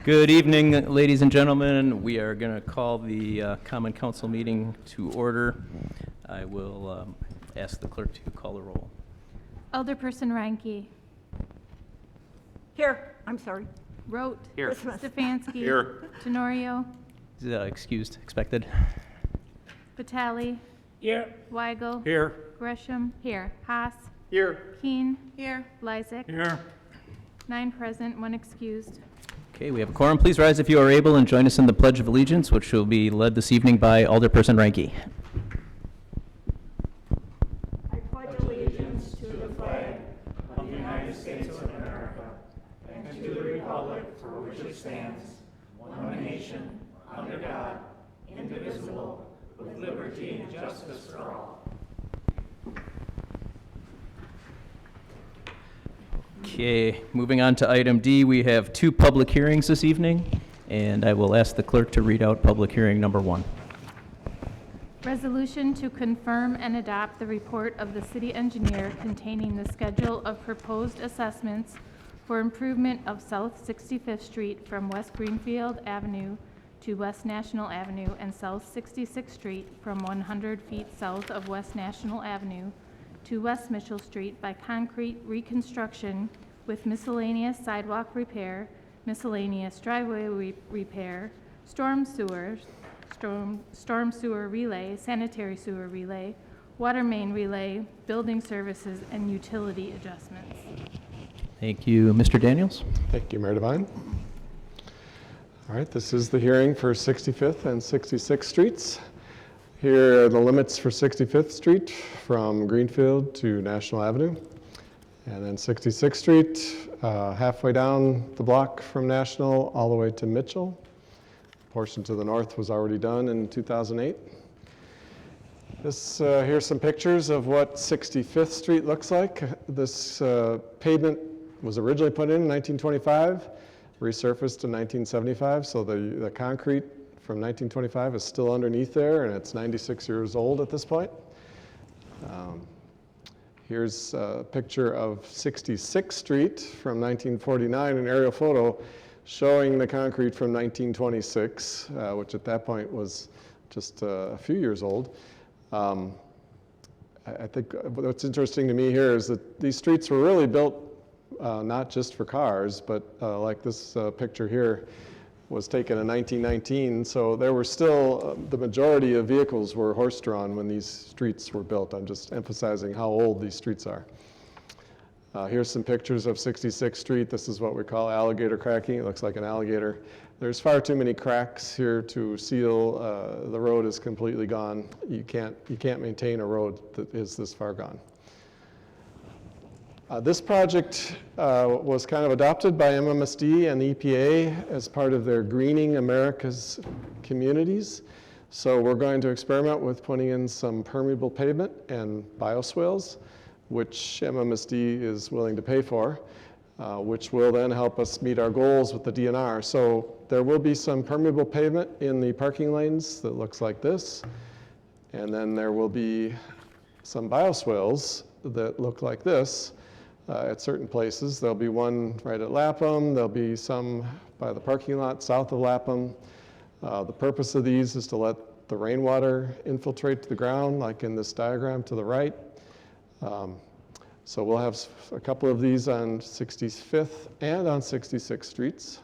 Good evening, ladies and gentlemen. We are going to call the Common Council meeting to order. I will ask the clerk to call the roll. Alderperson Reinke. Here. I'm sorry. Rote. Here. Stefanski. Here. Tenorio. Excused, expected. Batali. Here. Weigel. Here. Gresham. Here. Haas. Here. Keen. Here. Lysick. Here. 9 present, 1 excused. Okay, we have a quorum. Please rise if you are able and join us in the Pledge of Allegiance, which will be led this evening by Alderperson Reinke. I pledge allegiance to the flag of the United States of America and to the republic for which it stands, one nation, under God, indivisible, with liberty and justice for all. Okay, moving on to item D, we have 2 public hearings this evening, and I will ask the clerk to read out public hearing number 1. Resolution to confirm and adopt the report of the city engineer containing the schedule of proposed assessments for improvement of South 65th Street from West Greenfield Avenue to West National Avenue and South 66th Street from 100 feet south of West National Avenue to West Mitchell Street by concrete reconstruction with miscellaneous sidewalk repair, miscellaneous driveway repair, storm sewer relay, sanitary sewer relay, water main relay, building services, and utility adjustments. Thank you. Mr. Daniels? Thank you, Mayor Devine. All right, this is the hearing for 65th and 66th Streets. Here are the limits for 65th Street from Greenfield to National Avenue. And then 66th Street, halfway down the block from National all the way to Mitchell. A portion to the north was already done in 2008. Here's some pictures of what 65th Street looks like. This pavement was originally put in 1925, resurfaced in 1975, so the concrete from 1925 is still underneath there, and it's 96 years old at this point. Here's a picture of 66th Street from 1949, an aerial photo showing the concrete from 1926, which at that point was just a few years old. I think what's interesting to me here is that these streets were really built not just for cars, but like this picture here was taken in 1919, so there were still, the majority of vehicles were horse-drawn when these streets were built. I'm just emphasizing how old these streets are. Here's some pictures of 66th Street. This is what we call alligator cracking. It looks like an alligator. There's far too many cracks here to seal. The road is completely gone. You can't maintain a road that is this far gone. This project was kind of adopted by MMSD and the EPA as part of their Greening America's Communities. So we're going to experiment with putting in some permeable pavement and bioswales, which MMSD is willing to pay for, which will then help us meet our goals with the DNR. So there will be some permeable pavement in the parking lanes that looks like this, and then there will be some bioswales that look like this. At certain places. There'll be one right at Lapham. There'll be some by the parking lot south of Lapham. The purpose of these is to let the rainwater infiltrate to the ground, like in this diagram to the right. So we'll have a couple of these on 65th and on 66th Streets.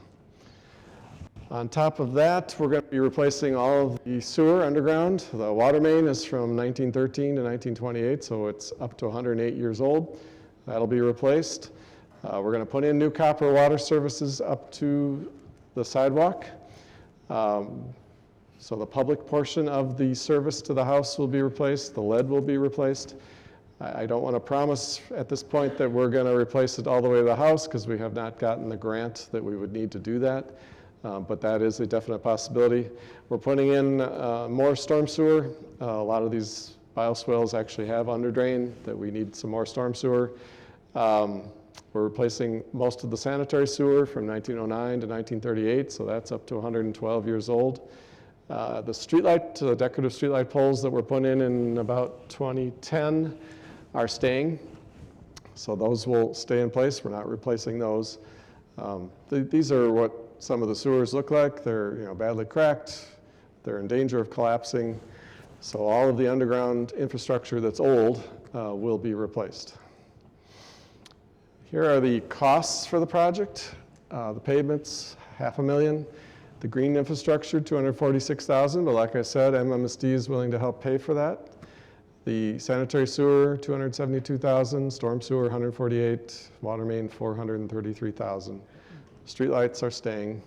On top of that, we're going to be replacing all of the sewer underground. The water main is from 1913 to 1928, so it's up to 108 years old. That'll be replaced. We're going to put in new copper water services up to the sidewalk. So the public portion of the service to the house will be replaced. The lead will be replaced. I don't want to promise at this point that we're going to replace it all the way to the house because we have not gotten the grant that we would need to do that. But that is a definite possibility. We're putting in more storm sewer. A lot of these bioswales actually have underdrain that we need some more storm sewer. We're replacing most of the sanitary sewer from 1909 to 1938, so that's up to 112 years old. The decorative streetlight poles that were put in about 2010 are staying, so those will stay in place. We're not replacing those. These are what some of the sewers look like. They're badly cracked. They're in danger of collapsing. So all of the underground infrastructure that's old will be replaced. Here are the costs for the project. The pavements, $500,000. The green infrastructure, $246,000, but like I said, MMSD is willing to help pay for that. The sanitary sewer, $272,000, storm sewer, $148,000, water main, $433,000. Streetlights are staying.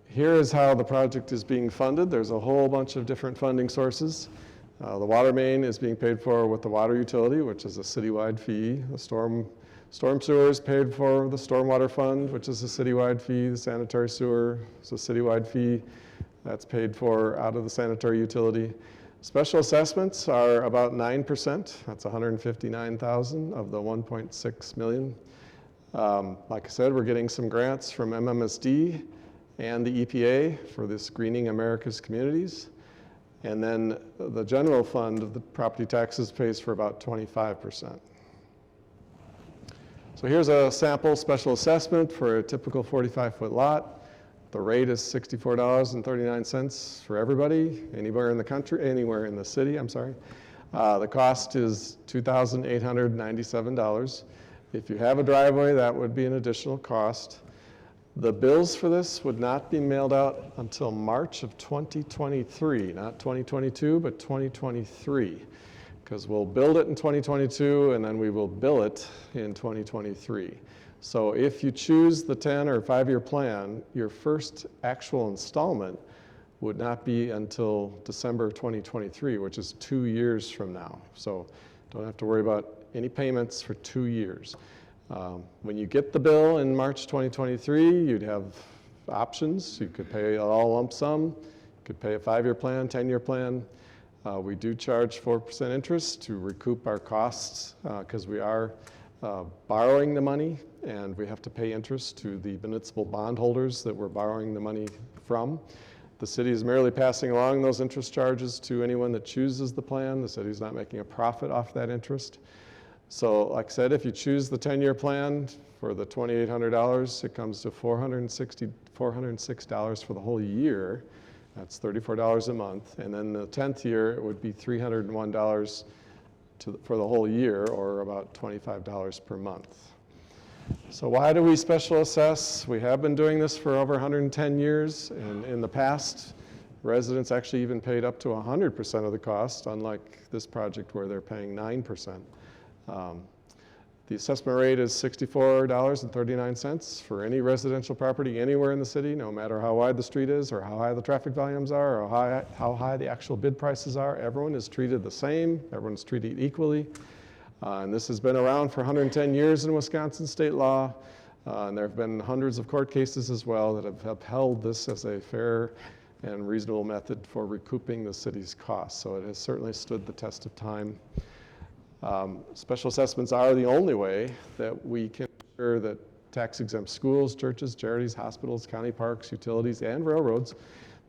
Here is how the project is being funded. There's a whole bunch of different funding sources. The water main is being paid for with the water utility, which is a citywide fee. The storm sewer is paid for the stormwater fund, which is a citywide fee. The sanitary sewer is a citywide fee. That's paid for out of the sanitary utility. Special assessments are about 9%. That's $159,000 of the $1.6 million. Like I said, we're getting some grants from MMSD and the EPA for this Greening America's Communities. And then the general fund of the property taxes pays for about 25%. So here's a sample special assessment for a typical 45-foot lot. The rate is $64.39 for everybody, anywhere in the country, anywhere in the city, I'm sorry. The cost is $2,897. If you have a driveway, that would be an additional cost. The bills for this would not be mailed out until March of 2023, not 2022, but 2023, because we'll build it in 2022 and then we will bill it in 2023. So if you choose the 10 or 5-year plan, your first actual installment would not be until December 2023, which is 2 years from now. So don't have to worry about any payments for 2 years. When you get the bill in March 2023, you'd have options. You could pay all lump sum, you could pay a 5-year plan, 10-year plan. We do charge 4% interest to recoup our costs because we are borrowing the money, and we have to pay interest to the municipal bondholders that we're borrowing the money from. The city is merely passing along those interest charges to anyone that chooses the plan. The city's not making a profit off that interest. So like I said, if you choose the 10-year plan for the $2,800, it comes to $406 for the whole year. That's $34 a month. And then the 10th year, it would be $301 for the whole year, or about $25 per month. So why do we special assess? We have been doing this for over 110 years, and in the past, residents actually even paid up to 100% of the cost, unlike this project where they're paying 9%. The assessment rate is $64.39 for any residential property anywhere in the city, no matter how wide the street is, or how high the traffic volumes are, or how high the actual bid prices are. Everyone is treated the same. Everyone's treated equally. And this has been around for 110 years in Wisconsin state law. And there have been hundreds of court cases as well that have upheld this as a fair and reasonable method for recouping the city's costs. So it has certainly stood the test of time. Special assessments are the only way that we can ensure that tax-exempt schools, churches, charities, hospitals, county parks, utilities, and railroads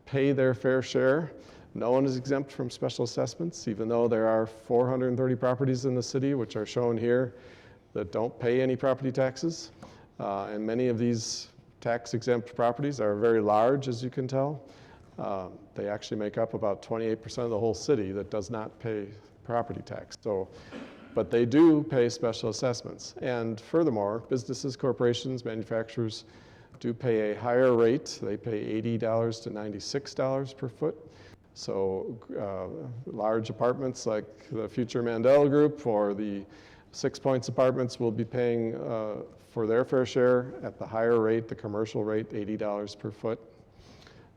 pay their fair share. No one is exempt from special assessments, even though there are 430 properties in the city, which are shown here, that don't pay any property taxes. And many of these tax-exempt properties are very large, as you can tell. They actually make up about 28% of the whole city that does not pay property tax. So, but they do pay special assessments. And furthermore, businesses, corporations, manufacturers do pay a higher rate. They pay $80 to $96 per foot. So large apartments like the future Mandel Group or the 6 Points apartments will be paying for their fair share at the higher rate, the commercial rate, $80 per foot.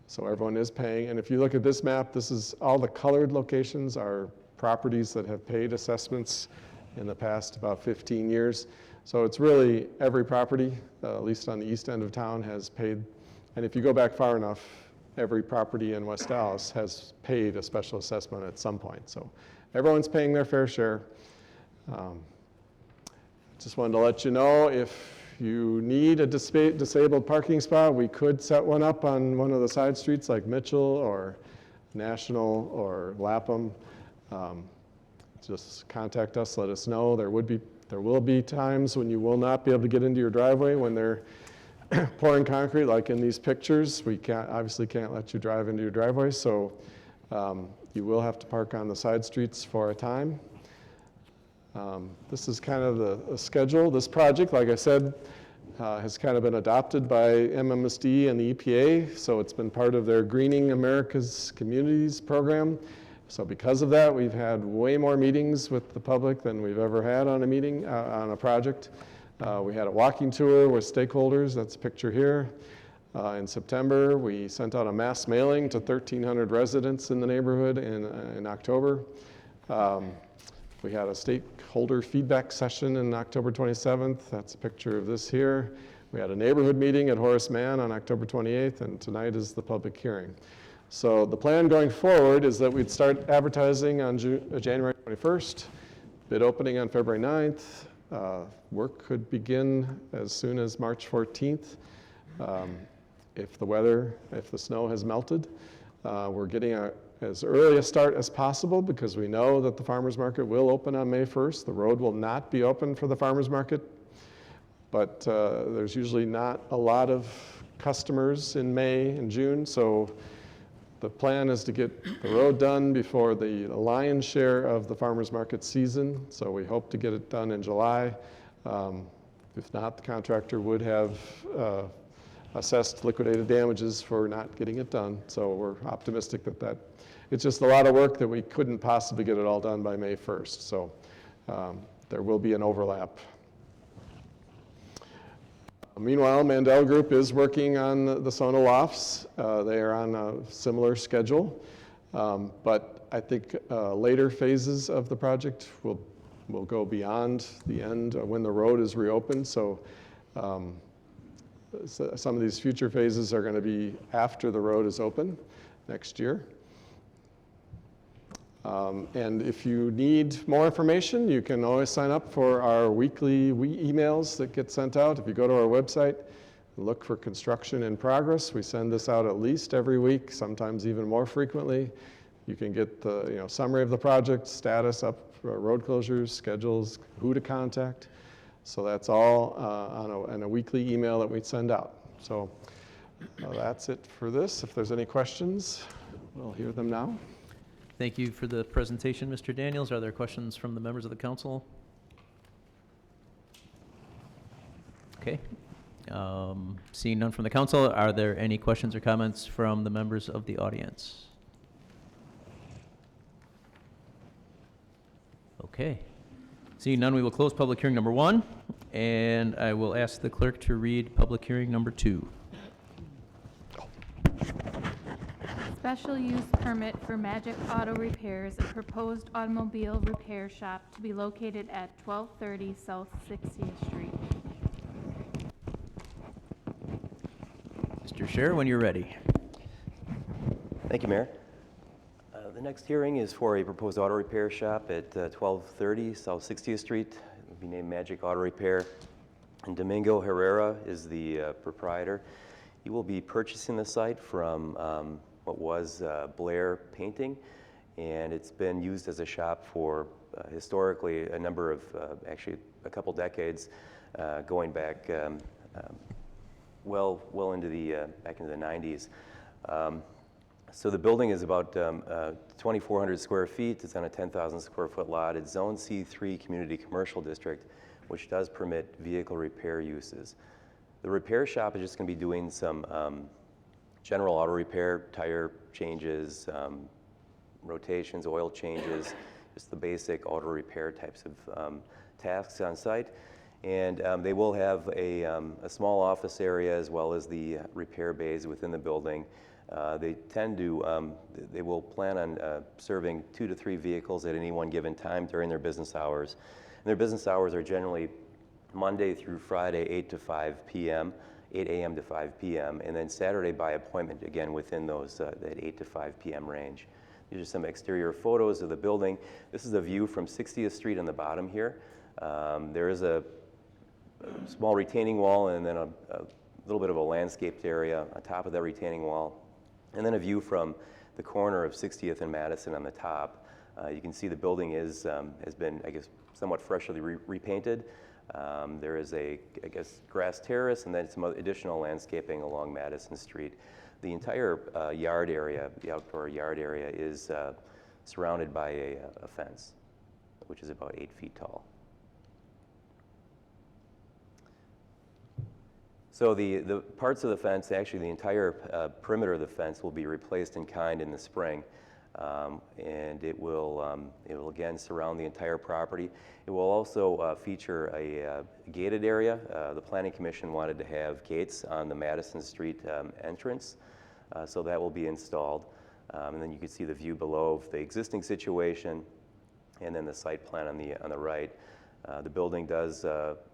So everyone is paying. And if you look at this map, this is all the colored locations are properties that have paid assessments in the past about 15 years. So it's really every property, at least on the east end of town, has paid. And if you go back far enough, every property in West Dallas has paid a special assessment at some point. So everyone's paying their fair share. Just wanted to let you know, if you need a disabled parking spot, we could set one up on one of the side streets like Mitchell or National or Lapham. Just contact us, let us know. There will be times when you will not be able to get into your driveway when they're pouring concrete like in these pictures. We obviously can't let you drive into your driveway, so you will have to park on the side streets for a time. This is kind of the schedule. This project, like I said, has kind of been adopted by MMSD and the EPA, so it's been part of their Greening America's Communities program. So because of that, we've had way more meetings with the public than we've ever had on a meeting, on a project. We had a walking tour with stakeholders, that's a picture here. In September, we sent out a mass mailing to 1,300 residents in the neighborhood in October. We had a stakeholder feedback session on October 27th. That's a picture of this here. We had a neighborhood meeting at Horace Mann on October 28th, and tonight is the public hearing. So the plan going forward is that we'd start advertising on January 21st, bid opening on February 9th. Work could begin as soon as March 14th. If the snow has melted. We're getting as early a start as possible because we know that the farmer's market will open on May 1st. The road will not be open for the farmer's market, but there's usually not a lot of customers in May and June, so the plan is to get the road done before the lion's share of the farmer's market season, so we hope to get it done in July. If not, the contractor would have assessed liquidated damages for not getting it done, so we're optimistic that it's just a lot of work that we couldn't possibly get it all done by May 1st, so there will be an overlap. Meanwhile, Mandel Group is working on the Sona lofts. They are on a similar schedule, but I think later phases of the project will go beyond the end when the road is reopened. So some of these future phases are going to be after the road is open next year. And if you need more information, you can always sign up for our weekly emails that get sent out. If you go to our website, look for construction in progress. We send this out at least every week, sometimes even more frequently. You can get the summary of the project, status, road closures, schedules, who to contact. So that's all on a weekly email that we send out. So that's it for this. If there's any questions, we'll hear them now. Thank you for the presentation, Mr. Daniels. Are there questions from the members of the council? Okay. Seeing none from the council, are there any questions or comments from the members of the audience? Okay. Seeing none, we will close public hearing number 1, and I will ask the clerk to read public hearing number 2. Special use permit for Magic Auto Repairs, a proposed automobile repair shop to be located at 1230 South 60th Street. Mr. Scher, when you're ready. Thank you, Mayor. The next hearing is for a proposed auto repair shop at 1230 South 60th Street. It will be named Magic Auto Repair, and Domingo Herrera is the proprietor. He will be purchasing the site from what was Blair Painting, and it's been used as a shop for historically a number of, actually a couple decades, going back well into the back into the 90s. So the building is about 2,400 square feet. It's on a 10,000 square foot lot. It's Zone C3 Community Commercial District, which does permit vehicle repair uses. The repair shop is just going to be doing some general auto repair, tire changes, rotations, oil changes, just the basic auto repair types of tasks on site. And they will have a small office area as well as the repair bays within the building. They will plan on serving 2 to 3 vehicles at any one given time during their business hours. And their business hours are generally Monday through Friday, 8 to 5 p.m., 8 a.m. to 5 p.m., and then Saturday by appointment, again, within those that 8 to 5 p.m. range. These are some exterior photos of the building. This is a view from 60th Street on the bottom here. There is a small retaining wall and then a little bit of a landscaped area on top of that retaining wall. And then a view from the corner of 60th and Madison on the top. You can see the building has been, I guess, somewhat freshly repainted. There is a, I guess, grass terrace and then some additional landscaping along Madison Street. The entire yard area, the outdoor yard area, is surrounded by a fence, which is about 8 feet tall. So the parts of the fence, actually the entire perimeter of the fence will be replaced in kind in the spring. And it will again surround the entire property. It will also feature a gated area. The Planning Commission wanted to have gates on the Madison Street entrance, so that will be installed. And then you can see the view below of the existing situation, and then the site plan on the right. The building does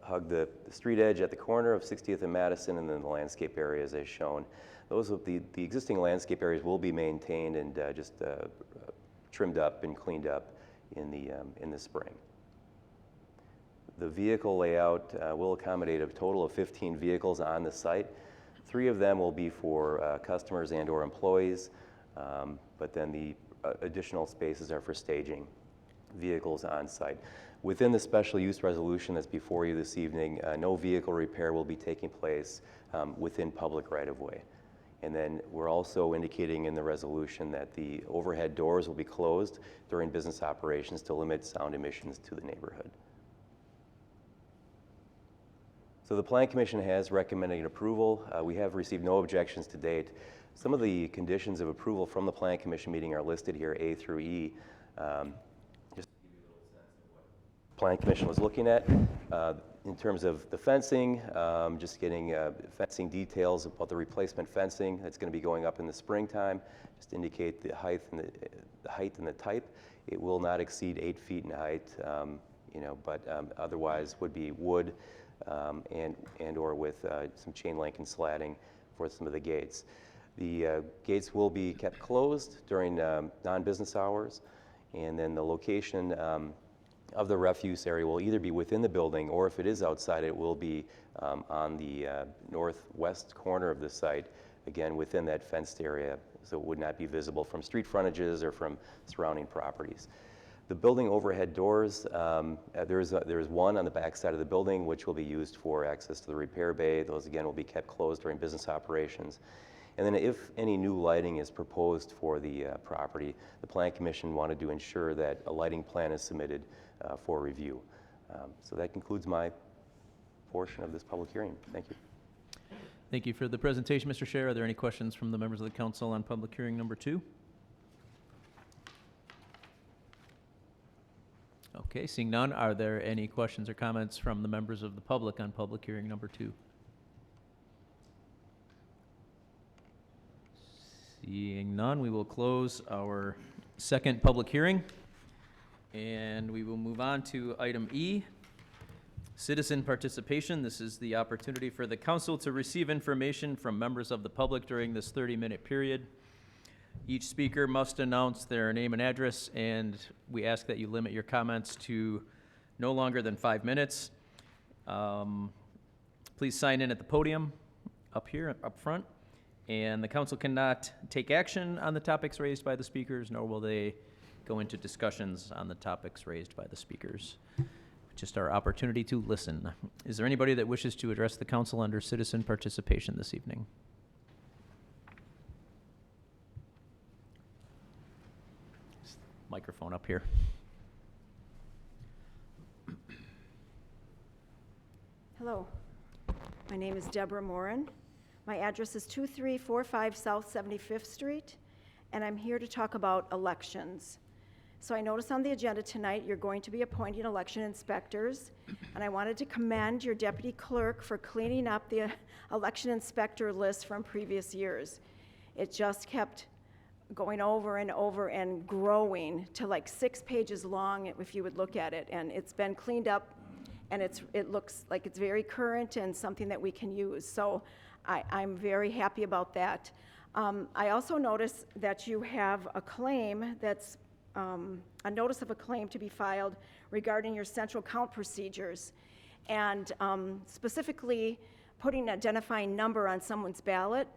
hug the street edge at the corner of 60th and Madison, and then the landscape areas as shown. The existing landscape areas will be maintained and just trimmed up and cleaned up in the spring. The vehicle layout will accommodate a total of 15 vehicles on the site. 3 of them will be for customers and/or employees, but then the additional spaces are for staging vehicles on site. Within the special use resolution that's before you this evening, no vehicle repair will be taking place within public right-of-way. And then we're also indicating in the resolution that the overhead doors will be closed during business operations to limit sound emissions to the neighborhood. So the Plan Commission has recommended approval. We have received no objections to date. Some of the conditions of approval from the Plan Commission meeting are listed here, A through E. Just to give you a little sense of what the Plan Commission was looking at. In terms of the fencing, just getting fencing details about the replacement fencing that's going to be going up in the springtime. Just indicate the height and the type. It will not exceed 8 feet in height, but otherwise would be wood and/or with some chain link and slatting for some of the gates. The gates will be kept closed during non-business hours, and then the location of the refuse area will either be within the building, or if it is outside, it will be on the northwest corner of the site, again within that fenced area, so it would not be visible from street frontages or from surrounding properties. The building overhead doors, there's one on the back side of the building which will be used for access to the repair bay. Those again will be kept closed during business operations. And then if any new lighting is proposed for the property, the Plan Commission wanted to ensure that a lighting plan is submitted for review. So that concludes my portion of this public hearing. Thank you. Thank you for the presentation, Mr. Scher. Are there any questions from the members of the council on public hearing number 2? Okay, seeing none, are there any questions or comments from the members of the public on public hearing number 2? Seeing none, we will close our second public hearing, and we will move on to item E, citizen participation. This is the opportunity for the council to receive information from members of the public during this 30-minute period. Each speaker must announce their name and address, and we ask that you limit your comments to no longer than 5 minutes. Please sign in at the podium up here, up front. And the council cannot take action on the topics raised by the speakers, nor will they go into discussions on the topics raised by the speakers. Just our opportunity to listen. Is there anybody that wishes to address the council under citizen participation this evening? Microphone up here. Hello, my name is Deborah Morin. My address is 2345 South 75th Street, and I'm here to talk about elections. So I notice on the agenda tonight you're going to be appointing election inspectors, and I wanted to commend your deputy clerk for cleaning up the election inspector list from previous years. It just kept going over and over and growing to like 6 pages long if you would look at it, and it's been cleaned up, and it looks like it's very current and something that we can use. So I'm very happy about that. I also notice that you have a claim that's a notice of a claim to be filed regarding your central count procedures, and specifically putting an identifying number on someone's ballot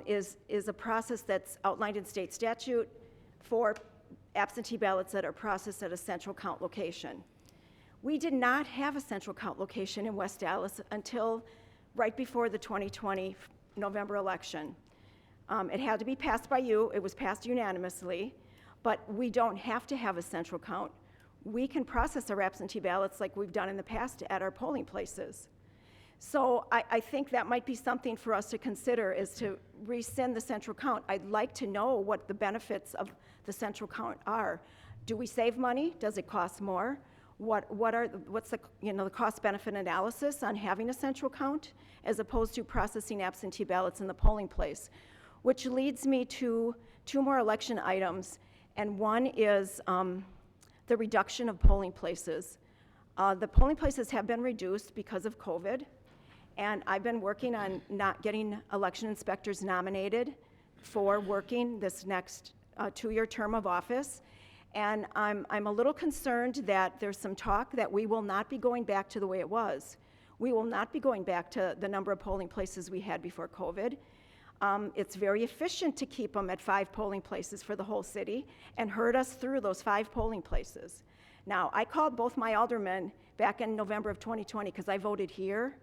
is a process that's outlined in state statute for absentee ballots that are processed at a central count location. We did not have a central count location in West Dallas until right before the 2020 November election. It had to be passed by you. It was passed unanimously, but we don't have to have a central count. We can process our absentee ballots like we've done in the past at our polling places. So I think that might be something for us to consider, is to rescind the central count. I'd like to know what the benefits of the central count are. Do we save money? Does it cost more? What's the, the cost-benefit analysis on having a central count as opposed to processing absentee ballots in the polling place? Which leads me to 2 more election items, and one is the reduction of polling places. The polling places have been reduced because of COVID, and I've been working on not getting election inspectors nominated for working this next 2-year term of office. And I'm a little concerned that there's some talk that we will not be going back to the way it was. We will not be going back to the number of polling places we had before COVID. It's very efficient to keep them at 5 polling places for the whole city and herd us through those 5 polling places. Now, I called both my aldermen back in November of 2020 because I voted here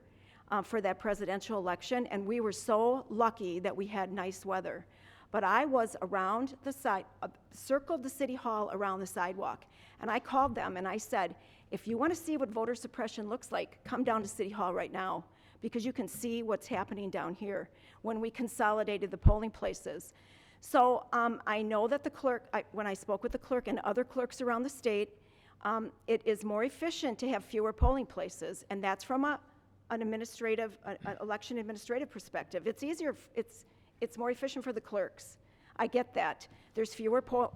for that presidential election, and we were so lucky that we had nice weather. But I was around the side, circled the city hall around the sidewalk, and I called them and I said, if you want to see what voter suppression looks like, come down to City Hall right now, because you can see what's happening down here when we consolidated the polling places. So I know that the clerk, when I spoke with the clerk and other clerks around the state, it is more efficient to have fewer polling places, and that's from an election administrative perspective. It's easier, it's more efficient for the clerks. I get that. There's fewer poll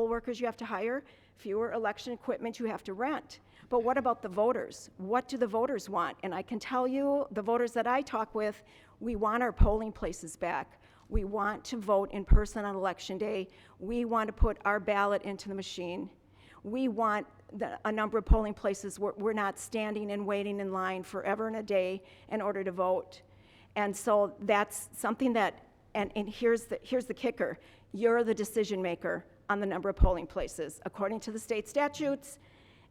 workers you have to hire, fewer election equipment you have to rent. But what about the voters? What do the voters want? And I can tell you, the voters that I talk with, we want our polling places back. We want to vote in person on election day. We want to put our ballot into the machine. We want a number of polling places where we're not standing and waiting in line forever and a day in order to vote. And so that's something that, and here's the kicker. You're the decision maker on the number of polling places. According to the state statutes,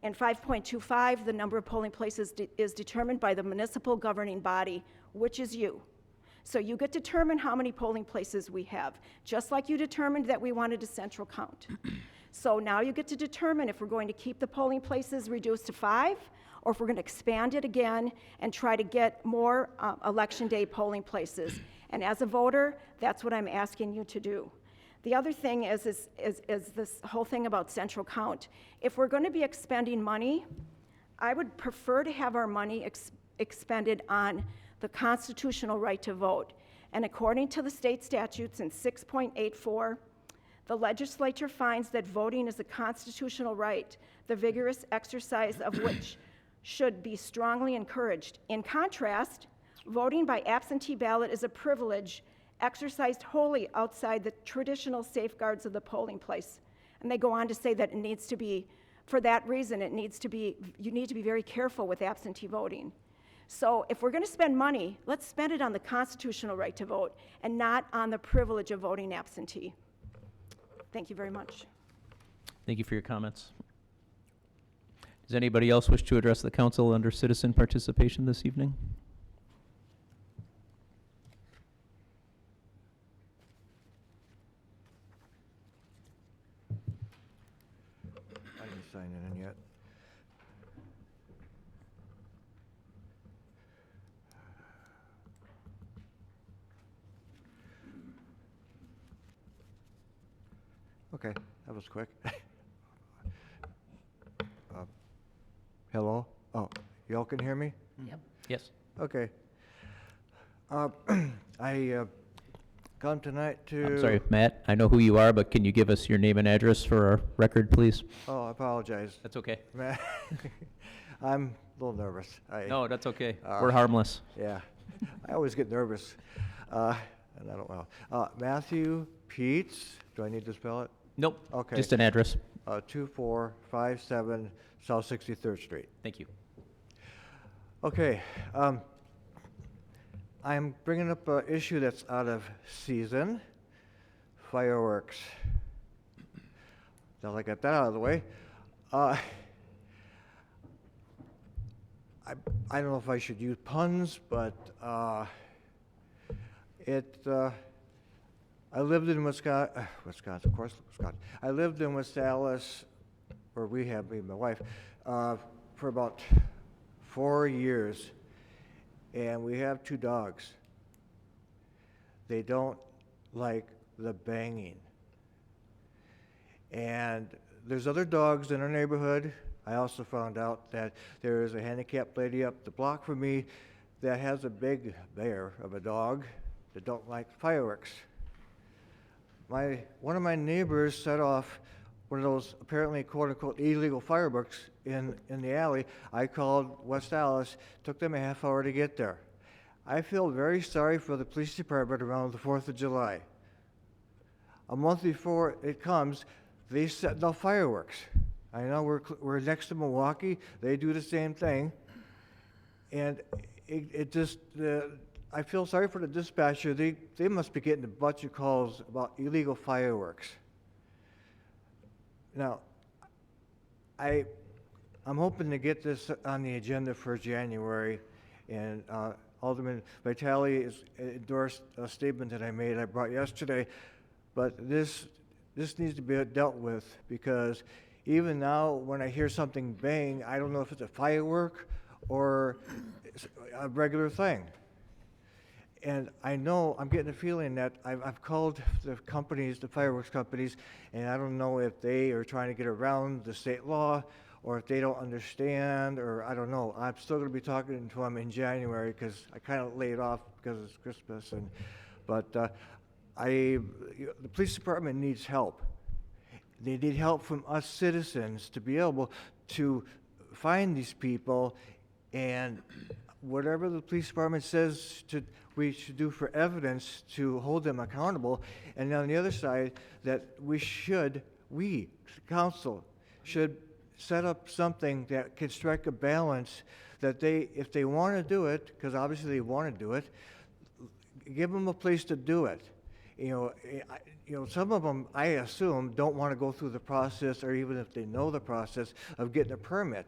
in 5.25, the number of polling places is determined by the municipal governing body, which is you. So you get to determine how many polling places we have, just like you determined that we wanted a central count. So now you get to determine if we're going to keep the polling places reduced to 5, or if we're going to expand it again and try to get more election day polling places. And as a voter, that's what I'm asking you to do. The other thing is this whole thing about central count. If we're going to be expending money, I would prefer to have our money expended on the constitutional right to vote. And according to the state statutes in 6.84, the legislature finds that voting is a constitutional right, the vigorous exercise of which should be strongly encouraged. In contrast, voting by absentee ballot is a privilege exercised wholly outside the traditional safeguards of the polling place. And they go on to say that it needs to be, for that reason, you need to be very careful with absentee voting. So if we're going to spend money, let's spend it on the constitutional right to vote and not on the privilege of voting absentee. Thank you very much. Thank you for your comments. Does anybody else wish to address the council under citizen participation this evening? I didn't sign it in yet. Okay, that was quick. Hello? Oh, y'all can hear me? Yep. Yes. Okay. I come tonight to... I'm sorry, Matt, I know who you are, but can you give us your name and address for our record, please? Oh, I apologize. That's okay. I'm a little nervous. No, that's okay. We're harmless. Yeah, I always get nervous, and I don't know. Matthew Peets, do I need to spell it? Nope. Okay. Just an address. 2457 South 63rd Street. Thank you. Okay, I'm bringing up an issue that's out of season, fireworks. Now that I got that out of the way, I don't know if I should use puns, but I lived in Wisconsin, of course, Wisconsin. I lived in West Allis, where we have, me and my wife, for about 4 years, and we have 2 dogs. They don't like the banging. And there's other dogs in our neighborhood. I also found out that there is a handicapped lady up the block from me that has a big bear of a dog that don't like fireworks. One of my neighbors set off one of those apparently quote-unquote illegal fireworks in the alley. I called West Allis, took them a half hour to get there. I feel very sorry for the police department around the 4th of July. A month before it comes, they set off fireworks. I know we're next to Milwaukee. They do the same thing. And it just, I feel sorry for the dispatcher. They must be getting a bunch of calls about illegal fireworks. Now, I'm hoping to get this on the agenda for January, and Alderman Vitale has endorsed a statement that I brought yesterday, but this needs to be dealt with, because even now when I hear something bang, I don't know if it's a firework or a regular thing. And I know, I'm getting a feeling that I've called the companies, the fireworks companies, and I don't know if they are trying to get around the state law or if they don't understand, or I don't know. I'm still going to be talking to them in January because I kind of laid off because it's Christmas. But the police department needs help. They need help from us citizens to be able to find these people, and whatever the police department says we should do for evidence to hold them accountable. And on the other side, that we, council, should set up something that can strike a balance, that if they want to do it, because obviously they want to do it, give them a place to do it. Some of them, I assume, don't want to go through the process, or even if they know the process of getting a permit.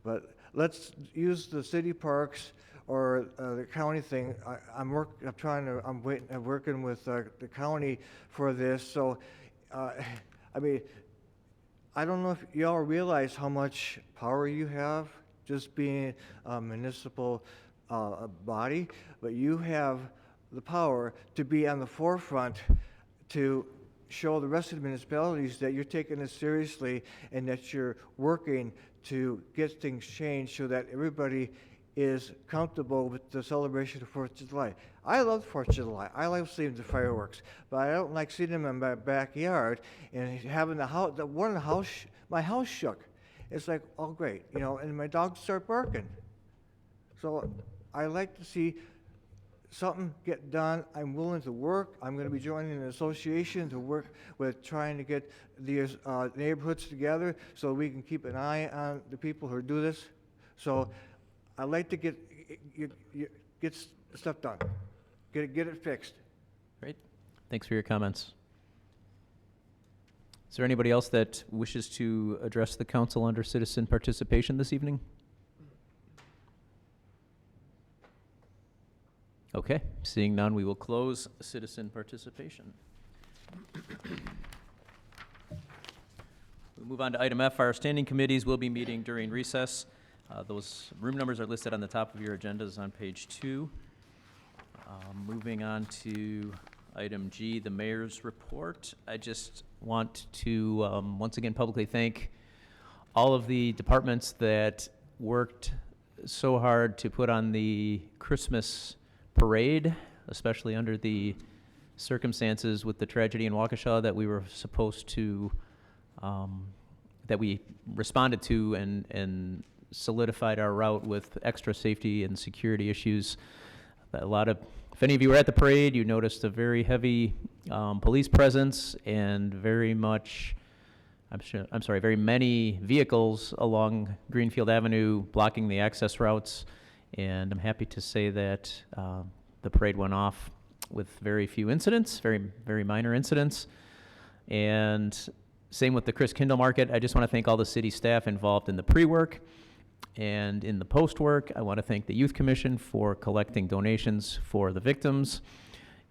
But let's use the city parks or the county thing. I'm working with the county for this. So, I mean, I don't know if y'all realize how much power you have just being a municipal body, but you have the power to be on the forefront to show the rest of the municipalities that you're taking this seriously and that you're working to get things changed so that everybody is comfortable with the celebration of 4th of July. I love 4th of July. I love seeing the fireworks, but I don't like seeing them in my backyard and having my house shook. It's like, oh great, and my dogs start barking. So I like to see something get done. I'm willing to work. I'm going to be joining an association to work with trying to get these neighborhoods together so we can keep an eye on the people who do this. So I'd like to get stuff done, get it fixed. Great. Thanks for your comments. Is there anybody else that wishes to address the council under citizen participation this evening? Okay, seeing none, we will close citizen participation. We'll move on to item F. Our standing committees will be meeting during recess. Those room numbers are listed on the top of your agendas on page 2. Moving on to item G, the mayor's report. I just want to once again publicly thank all of the departments that worked so hard to put on the Christmas parade, especially under the circumstances with the tragedy in Waukesha that we were supposed to, that we responded to and solidified our route with extra safety and security issues. If any of you were at the parade, you noticed a very heavy police presence and very many vehicles along Greenfield Avenue blocking the access routes. And I'm happy to say that the parade went off with very few incidents, very, very minor incidents. And same with the Chris Kindle Market. I just want to thank all the city staff involved in the pre-work And in the post work, I want to thank the Youth Commission for collecting donations for the victims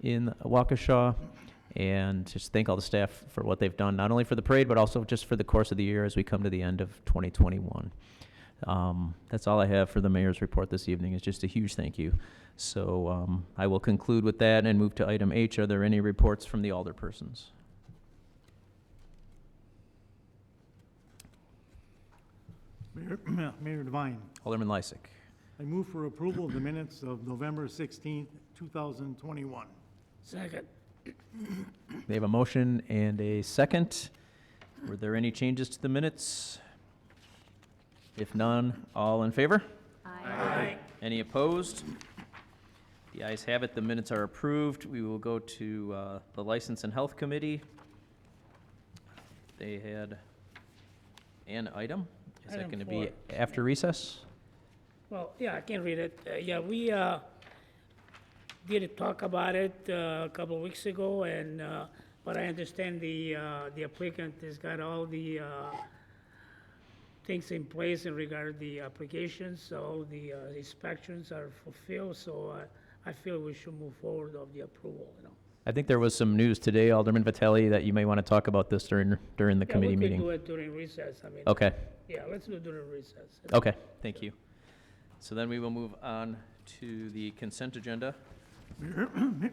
in Waukesha, and just thank all the staff for what they've done, not only for the parade, but also just for the course of the year as we come to the end of 2021. That's all I have for the mayor's report this evening, is just a huge thank you. So I will conclude with that and move to item H. Are there any reports from the alderpersons? Mayor Devine, Alderman Lysick. I move for approval of the minutes of November 16th, 2021. Second. They have a motion and a second. Were there any changes to the minutes? If none, all in favor? Aye. Any opposed? The ayes have it, the minutes are approved. We will go to the License and Health Committee. They had an item. Is that Item going to be 4. after recess? Well, yeah, I can read it. Yeah, we did talk about it a couple of weeks ago, and but I understand the applicant has got all the things in place in regard to the applications, so the inspections are fulfilled, so I feel we should move forward of the approval, you know. I think there was some news today, Alderman Vitale, that you may want to talk about this during the committee Yeah, we meeting. could do it during recess, I mean. Okay, Yeah, let's do it during recess. okay, thank you. So then we will move on to the consent agenda.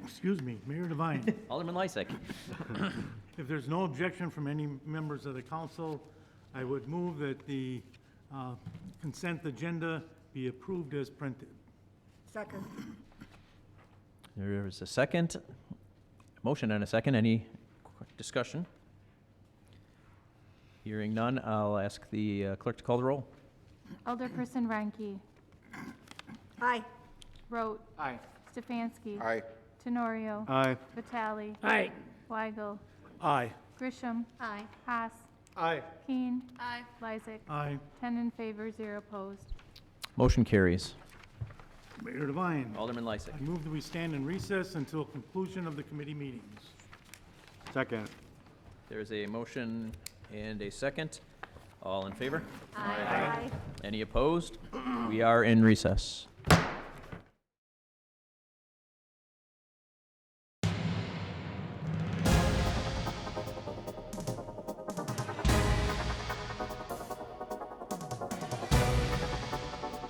Excuse me, Mayor Devine, Alderman Lysick. if there's no objection from any members of the council, I would move that the consent agenda be approved as printed. Second. There is a second. Motion and a second. Any discussion? Hearing none, I'll ask the clerk to call the roll. Alderperson Ranke. Aye. Rote. Aye. Stefanski. Aye. Tenorio. Aye. Vitale. Aye. Weigel. Aye. Grisham. Aye. Haas. Aye. Keen. Aye. Lysick. Aye. 10 in favor, 0 opposed. Motion carries. Mayor Devine, Alderman Lysick. I move that we stand in recess until conclusion of the committee meetings. Second. There's a motion and a second. All in favor? Aye. Any opposed? We are in recess.